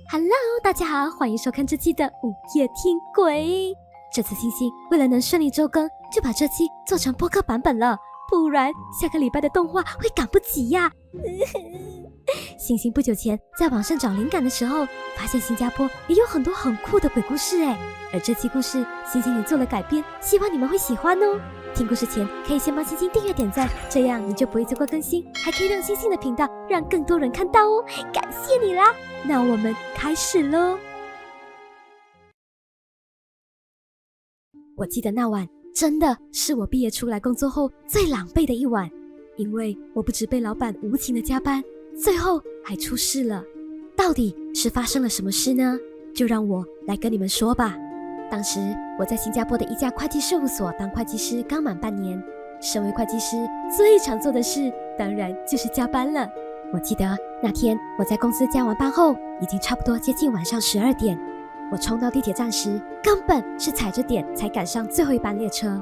Hello， 大家好，欢迎收看这期的午夜听鬼。这次星星为了能顺利周更，就把这期做成播客版本了，不然下个礼拜的动画会赶不及呀。星星不久前在网上找灵感的时候，发现新加坡也有很多很酷的鬼故事诶，而这期故事星星也做了改编，希望你们会喜欢哦。听故事前可以先帮星星订阅点赞，这样你就不会错过更新，还可以让星星的频道让更多人看到哦，感谢你啦。那我们开始咯。我记得那晚真的是我毕业出来工作后最狼狈的一晚，因为我不止被老板无情的加班，最后还出事了。到底是发生了什么事呢？就让我来跟你们说吧。当时我在新加坡的一家会计事务所当会计师刚满半年，身为会计师最常做的事当然就是加班了。我记得那天我在公司加完班后，已经差不多接近晚上12点。我冲到地铁站时，根本是踩着点才赶上最后一班列车。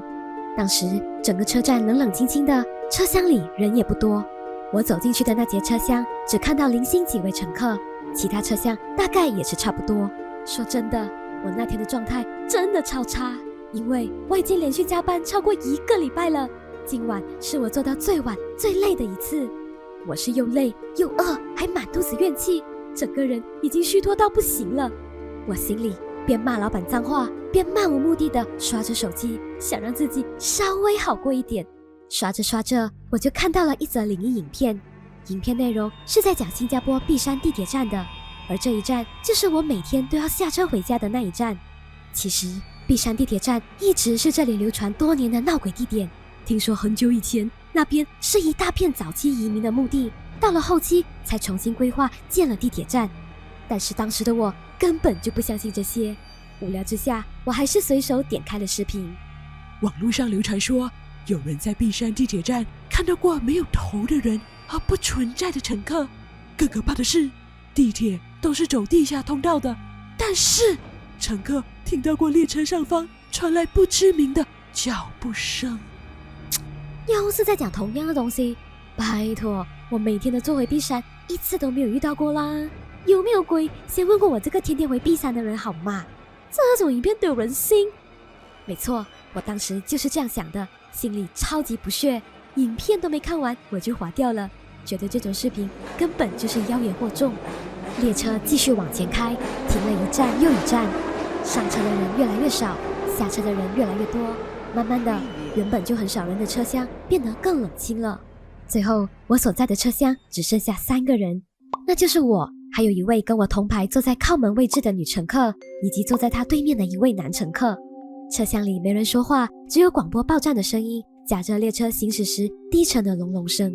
当时整个车站冷冷清清的，车厢里人也不多。我走进去的那节车厢，只看到零星几位乘客，其他车厢大概也是差不多。说真的，我那天的状态真的超差，因为我已经连续加班超过1个礼拜了。今晚是我做到最晚最累的一次，我是又累又饿，还满肚子怨气，整个人已经虚脱到不行了。我心里边骂老板脏话，边漫无目的的刷着手机，想让自己稍微好过一点。刷着刷着，我就看到了一则灵异影片，影片内容是在讲新加坡碧山地铁站的，而这一站就是我每天都要下车回家的那一站。其实碧山地铁站一直是这里流传多年的闹鬼地点，听说很久以前那边是一大片早期移民的墓地，到了后期才重新规划建了地铁站。但是当时的我根本就不相信这些，无聊之下我还是随手点开了视频。网络上流传说有人在碧山地铁站看到过没有头的人和不存在的乘客，更可怕的是地铁都是走地下通道的，但是乘客听到过列车上方传来不知名的脚步声。又是在讲同样的东西，拜托，我每天都坐回碧山，一次都没有遇到过啦。有没有鬼？先问过我这个天天回碧山的人好吗？这种影片都有人信？没错，我当时就是这样想的，心里超级不屑，影片都没看完我就划掉了，觉得这种视频根本就是妖言惑众。列车继续往前开，停了一站又一站，上车的人越来越少，下车的人越来越多，慢慢的，原本就很少人的车厢变得更冷清了。最后我所在的车厢只剩下3个人，那就是我，还有一位跟我同排坐在靠门位置的女乘客，以及坐在她对面的一位男乘客。车厢里没人说话，只有广播报站的声音夹着列车行驶时低沉的隆隆声。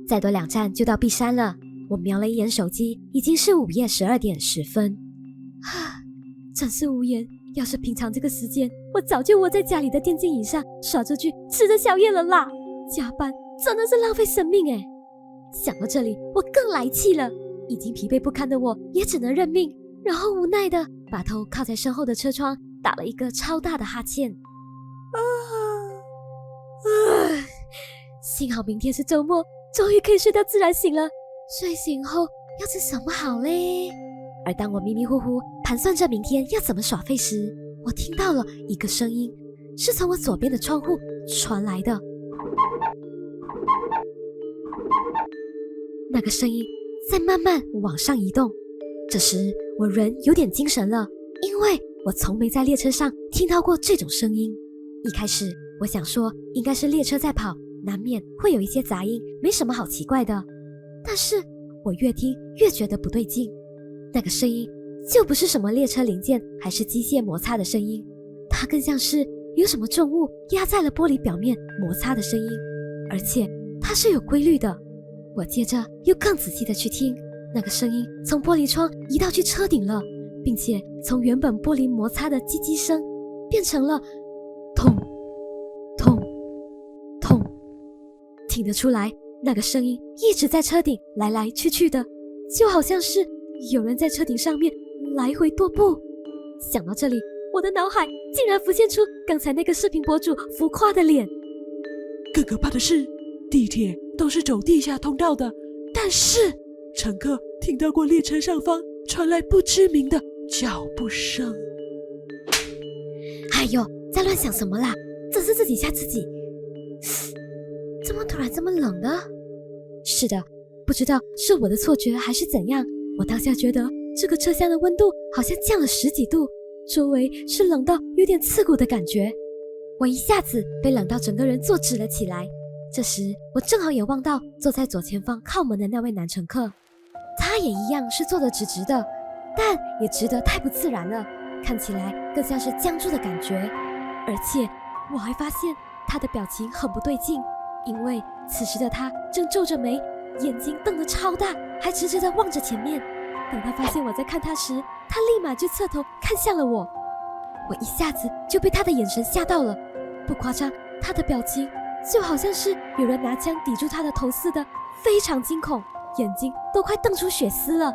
再多2站就到碧山了，我瞄了一眼手机，已经是午夜12点10分。真是无言，要是平常这个时间，我早就窝在家里的电竞椅上耍着剧吃着宵夜了啦。加班真的是浪费生命诶。想到这里我更来气了，已经疲惫不堪的我也只能认命，然后无奈的把头靠在身后的车窗，打了一个超大的哈欠。幸好明天是周末，终于可以睡到自然醒了。睡醒后要吃什么好嘞？而当我迷迷糊糊盘算着明天要怎么耍废时，我听到了一个声音，是从我左边的窗户传来的。那个声音在慢慢往上移动，这时我人有点精神了，因为我从没在列车上听到过这种声音。一开始我想说应该是列车在跑，难免会有一些杂音，没什么好奇怪的。但是我越听越觉得不对劲，那个声音就不是什么列车零件还是机械摩擦的声音，它更像是有什么重物压在了玻璃表面摩擦的声音，而且它是有规律的。我接着又更仔细的去听，那个声音从玻璃窗移到去车顶了，并且从原本玻璃摩擦的叽叽声变成了痛痛痛。听得出来，那个声音一直在车顶来来去去的，就好像是有人在车顶上面来回踱步。想到这里，我的脑海竟然浮现出刚才那个视频博主浮夸的脸。更可怕的是，地铁都是走地下通道的，但是乘客听到过列车上方传来不知名的脚步声。哎呦，在乱想什么啦？这是自己吓自己。怎么突然这么冷呢？是的，不知道是我的错觉还是怎样，我当下觉得这个车厢的温度好像降了10几度，周围是冷到有点刺骨的感觉。我一下子被冷到整个人坐直了起来。这时我正好也望到坐在左前方靠门的那位男乘客，他也一样是坐得直直的，但也直得太不自然了，看起来更像是僵住的感觉。而且我还发现他的表情很不对劲，因为此时的他正皱着眉，眼睛瞪得超大，还直直地望着前面。等他发现我在看他时，他立马就侧头看向了我。我一下子就被他的眼神吓到了，不夸张，他的表情就好像是有人拿枪抵住他的头似的，非常惊恐，眼睛都快瞪出血丝了。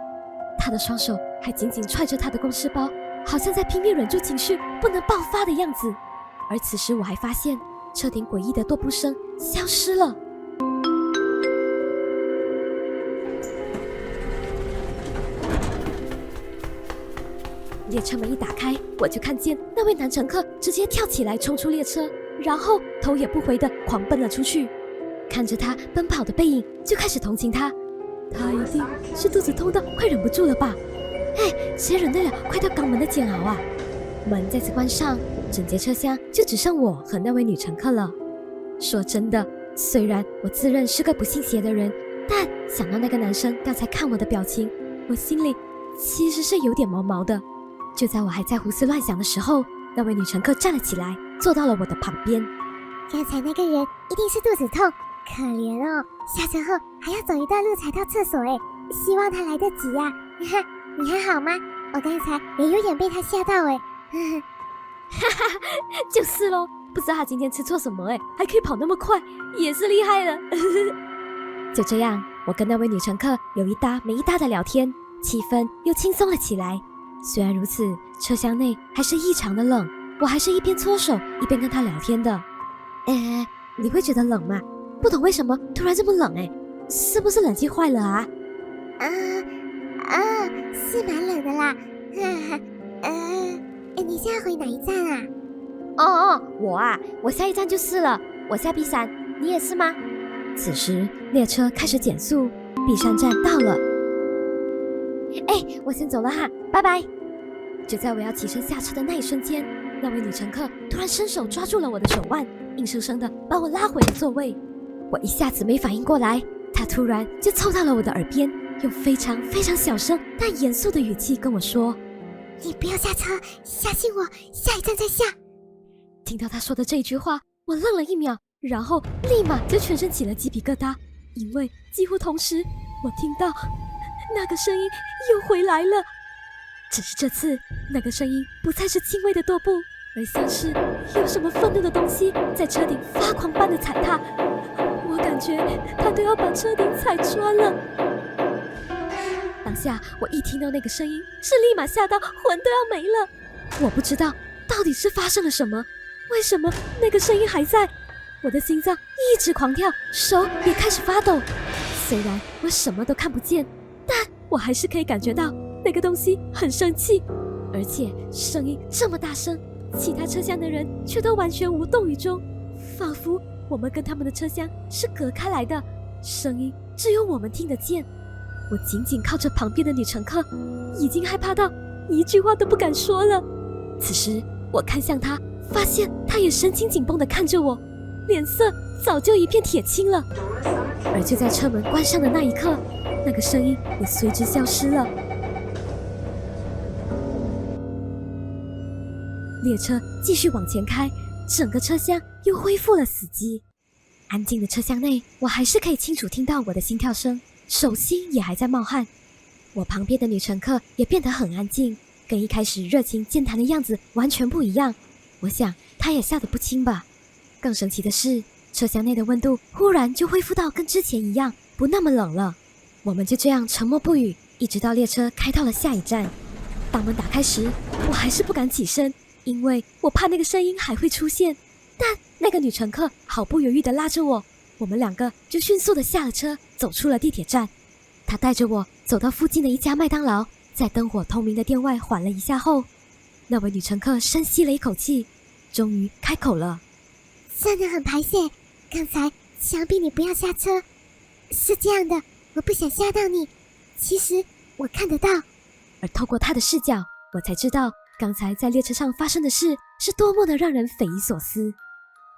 他的双手还紧紧揣着他的公事包，好像在拼命忍住情绪不能爆发的样子。而此时我还发现车顶诡异的跺步声消失了。列车门一打开，我就看见那位男乘客直接跳起来冲出列车，然后头也不回地狂奔了出去。看着他奔跑的背影，就开始同情他。他一定是肚子痛到快忍不住了吧？哎，谁忍得了快到肛门的煎熬啊？门再次关上，整节车厢就只剩我和那位女乘客了。说真的，虽然我自认是个不信邪的人，但想到那个男生刚才看我的表情，我心里其实是有点毛毛的。就在我还在胡思乱想的时候，那位女乘客站了起来，坐到了我的旁边。刚才那个人一定是肚子痛，可怜哦，下车后还要走一段路才到厕所诶，希望他来得及啊。你还好吗？我刚才也有点被他吓到诶。哈哈，就是咯，不知道他今天吃错什么诶，还可以跑那么快，也是厉害了。就这样，我跟那位女乘客有一搭没一搭的聊天，气氛又轻松了起来。虽然如此，车厢内还是异常的冷，我还是一边搓手一边跟他聊天的。你会觉得冷吗？不懂为什么突然这么冷是不是冷气坏了啊？是蛮冷的啦。你现在回哪一站啊？我下一站就是了，我下 B 山，你也是吗？此时列车开始减速，B 山站到了。我先走了哈，拜拜。就在我要起身下车的那一瞬间，那位女乘客突然伸手抓住了我的手腕，硬生生的把我拉回了座位。我一下子没反应过来，她突然就凑到了我的耳边，用非常非常小声但严肃的语气跟我说：“你不要下车，相信我，下一站再下。”听到她说的这一句话，我愣了1秒，然后立马就全身起了鸡皮疙瘩，因为几乎同时我听到那个声音又回来了。只是这次那个声音不再是轻微的跺步，而像是有什么愤怒的东西在车顶发狂般的踩踏，我感觉它都要把车顶踩穿了。当下我一听到那个声音，是立马吓到魂都要没了。我不知道到底是发生了什么，为什么那个声音还在？我的心脏一直狂跳，手也开始发抖。虽然我什么都看不见，但我还是可以感觉到那个东西很生气，而且声音这么大声，其他车厢的人却都完全无动于衷，仿佛我们跟他们的车厢是隔开来的，声音只有我们听得见。我紧紧靠着旁边的女乘客，已经害怕到一句话都不敢说了。此时我看向她，发现她也神经紧绷地看着我，脸色早就一片铁青了。而就在车门关上的那一刻，那个声音也随之消失了。列车继续往前开，整个车厢又恢复了死寂。安静的车厢内，我还是可以清楚听到我的心跳声，手心也还在冒汗。我旁边的女乘客也变得很安静，跟一开始热情健谈的样子完全不一样。我想她也吓得不轻吧。更神奇的是，车厢内的温度忽然就恢复到跟之前一样，不那么冷了。我们就这样沉默不语，一直到列车开到了下一站。当门打开时，我还是不敢起身，因为我怕那个声音还会出现。但那个女乘客毫不犹豫地拉着我，我们两个就迅速地下了车，走出了地铁站。她带着我走到附近的一家麦当劳，在灯火通明的店外缓了一下后，那位女乘客深吸了一口气，终于开口了：“真的很排泄，刚才想必你不要下车。是这样的，我不想吓到你，其实我看得到。”而透过她的视角，我才知道刚才在列车上发生的事是多么的让人匪夷所思。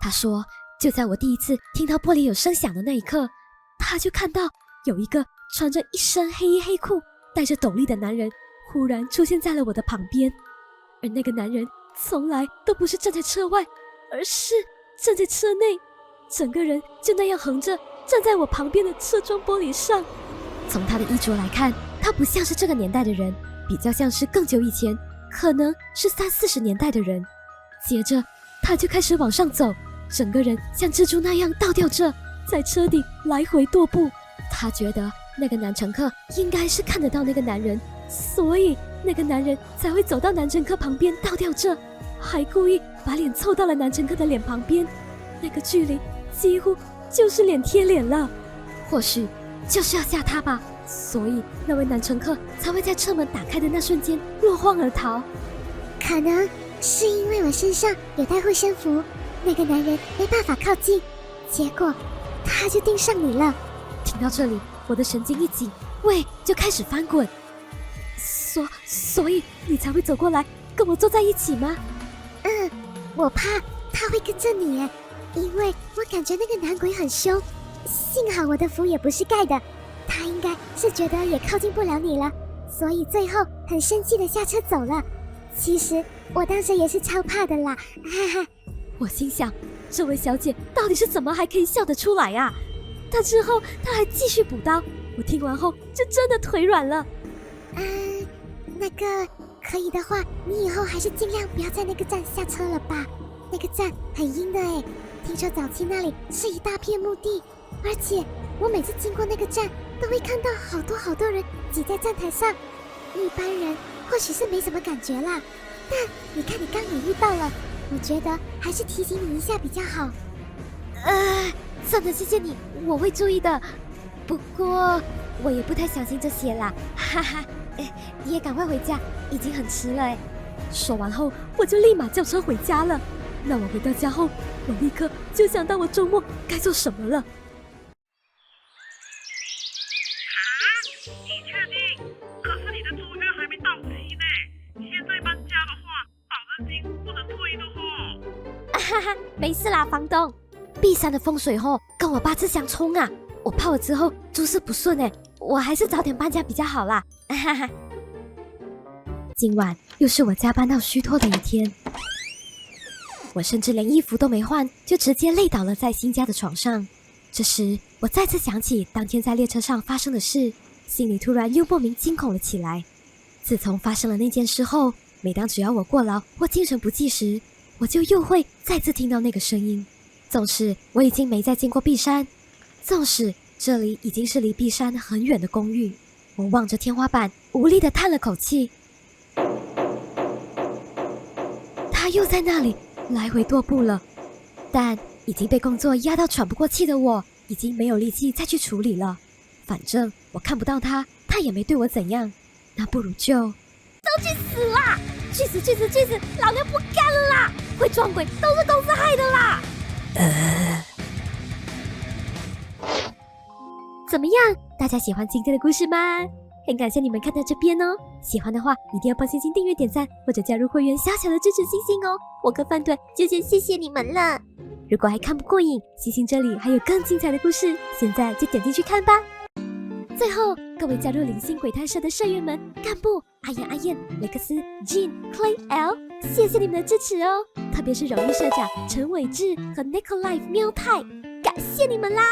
她说，就在我第一次听到玻璃有声响的那一刻，她就看到有一个穿着一身黑衣黑裤、戴着斗笠的男人忽然出现在了我的旁边，而那个男人从来都不是站在车外，而是站在车内，整个人就那样横着站在我旁边的车窗玻璃上。从他的衣着来看，他不像是这个年代的人，比较像是更久以前，可能是30-40年代的人。接着他就开始往上走，整个人像蜘蛛那样倒吊着，在车顶来回踱步。他觉得那个男乘客应该是看得到那个男人，所以那个男人才会走到男乘客旁边倒吊着，还故意把脸凑到了男乘客的脸旁边，那个距离几乎就是脸贴脸了。或许就是要吓他吧，所以那位男乘客才会在车门打开的那瞬间落荒而逃。可能是因为我身上有带护身符，那个男人没办法靠近，结果他就盯上你了。听到这里，我的神经一紧，胃就开始翻滚。所以你才会走过来跟我坐在一起吗？我怕他会跟着你耶，因为我感觉那个男鬼很凶。幸好我的符也不是盖的，他应该是觉得也靠近不了你了，所以最后很生气的下车走了。其实我当时也是超怕的啦，哈哈。我心想，这位小姐到底是怎么还可以笑得出来啊？但之后她还继续补刀，我听完后就真的腿软了。那个可以的话，你以后还是尽量不要在那个站下车了吧，那个站很阴的诶，听说早期那里是一大片墓地，而且我每次经过那个站都会看到好多人挤在站台上，一般人或许是没什么感觉啦，但你看你刚也遇到了，我觉得还是提醒你一下比较好。真的谢谢你，我会注意的。不过我也不太相信这些啦，哈哈。你也赶快回家，已经很迟了。说完后，我就立马叫车回家了。那我回到家后，我立刻就想到我周末该做什么了。你确定？可是你的租约还没到期呢，现在搬家的话，保证金不能退的哦。哈哈，没事啦，房东。碧山的风水跟我八字相冲啊，我怕我之后诸事不顺我还是早点搬家比较好啦。哈哈。今晚又是我加班到虚脱的一天，我甚至连衣服都没换，就直接累倒了在新家的床上。这时，我再次想起当天在列车上发生的事，心里突然又莫名惊恐了起来。自从发生了那件事后，每当只要我过劳或精神不济时，我就又会再次听到那个声音。纵使我已经没再见过碧山，纵使这里已经是离碧山很远的公寓，我望着天花板，无力地叹了口气。他又在那里来回踱步了，但已经被工作压到喘不过气的我，已经没有力气再去处理了。反正我看不到他，他也没对我怎样，那不如就都去死啦！去死！老娘不干了啦！会撞鬼都是公司害的啦！怎么样？大家喜欢今天的故事吗？很感谢你们看到这边哦，喜欢的话一定要帮星星订阅、点赞或者加入会员，小小的支持星星哦。我跟饭团就先谢谢你们了。如果还看不过瘾，星星这里还有更精彩的故事，现在就点进去看吧。最后，各位加入灵性鬼探社的社员们，干部阿燕、雷克斯、Jean、Clay、L， 谢谢你们的支持哦，特别是荣誉社长陈伟志和 Nicolife 喵太，感谢你们啦！